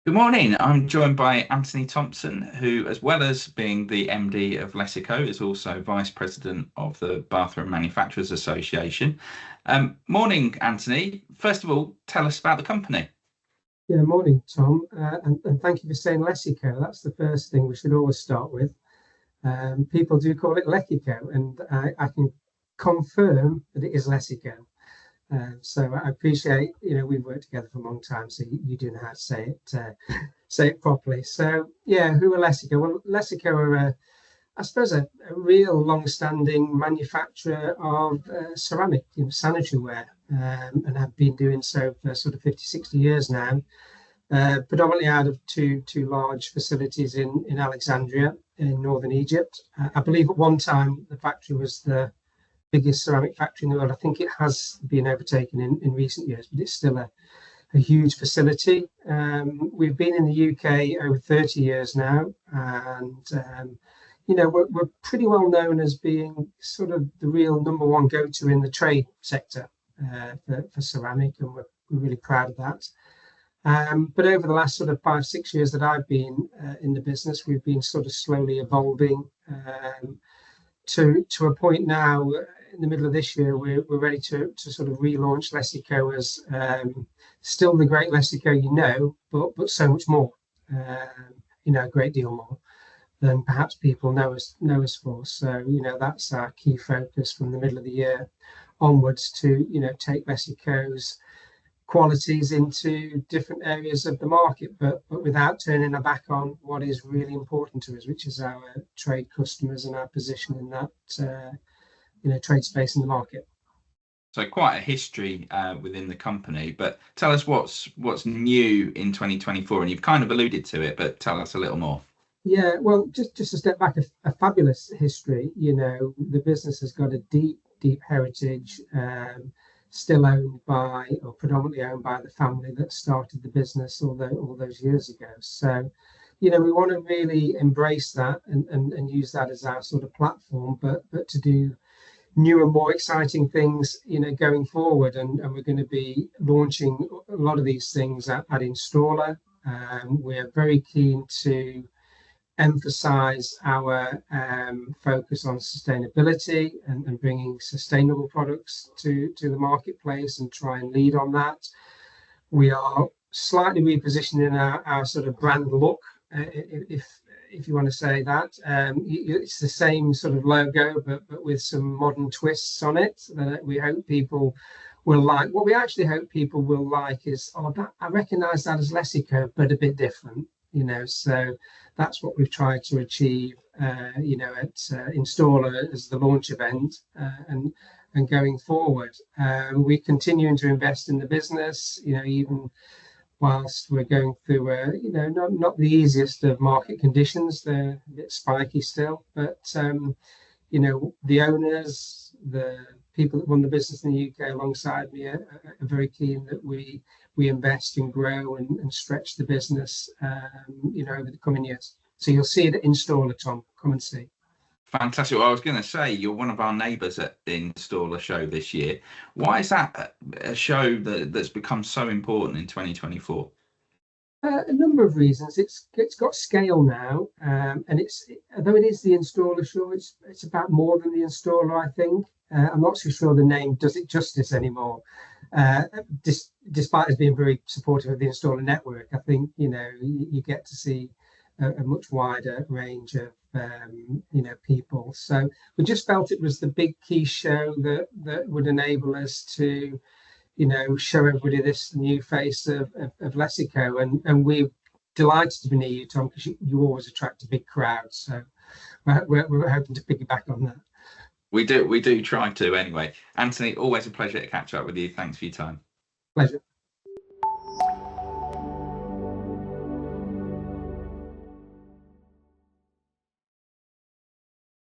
Good morning. I'm joined by Anthony Thompson, who, as well as being the MD of Lecico, is also Vice President of the Bathroom Manufacturers Association. Morning, Anthony. First of all, tell us about the company. Yeah, morning, Tom, and thank you for saying Lecico. That's the first thing we should always start with. People do call it Lecico, and I can confirm that it is Lecico. So I appreciate, we've worked together for a long time, so you do know how to say it properly. So yeah, who are Lecico? Well, Lecico are, I suppose, a real long-standing manufacturer of ceramic, sanitary ware, and have been doing so for sort of 50, 60 years now. Predominantly out of two large facilities in Alexandria in northern Egypt. I believe at one time the factory was the biggest ceramic factory in the world. I think it has been overtaken in recent years, but it's still a huge facility. We've been in the UK over 30 years now, and we're pretty well known as being sort of the real number one go-to in the trade sector for ceramic, and we're really proud of that. But over the last sort of 5, 6 years that I've been in the business, we've been sort of slowly evolving to a point now. In the middle of this year, we're ready to sort of relaunch Lecico as still the great Lecico, but so much more, a great deal more than perhaps people know us for. So that's our key focus from the middle of the year onwards to take Lecico's qualities into different areas of the market, but without turning our back on what is really important to us, which is our trade customers and our position in that trade space in the market. So quite a history within the company, but tell us what's new in 2024, and you've kind of alluded to it, but tell us a little more. Yeah, well, just to step back, a fabulous history. The business has got a deep heritage. Still owned by, or predominantly owned by, the family that started the business all those years ago. So, we want to really embrace that and use that as our sort of platform, but to do newer, more exciting things, going forward. And we're going to be launching a lot of these things at Installer. We're very keen to emphasize our focus on sustainability and bringing sustainable products to the marketplace and try and lead on that. We are slightly repositioning our sort of brand look, if you want to say that. It's the same sort of logo, but with some modern twists on it that we hope people will like. What we actually hope people will like is, I recognize that as Lecico, but a bit different. So that's what we've tried to achieve, at Installer as the launch event, and going forward. We're continuing to invest in the business, even whilst we're going through, not the easiest of market conditions. They're a bit spiky still, but, the owners, the people that run the business in the UK alongside me are very keen that we invest and grow and stretch the business, over the coming years. So you'll see it at Installer, Tom. Come and see. Fantastic. Well, I was going to say, you're one of our neighbours at the Installer show this year. Why is that a show that's become so important in 2024? A number of reasons. It's got scale now, and although it is the Installer show, it's about more than the Installer, I think. I'm not so sure the name does it justice anymore. Despite us being very supportive of the Installer network, I think you get to see a much wider range of people. So we just felt it was the big key show that would enable us to show everybody this new face of Lecico, and we're delighted to be near you, Tom, because you always attract a big crowd. So we're hoping to piggyback on that. We do try to anyway. Anthony, always a pleasure to catch up with you. Thanks for your time. Pleasure.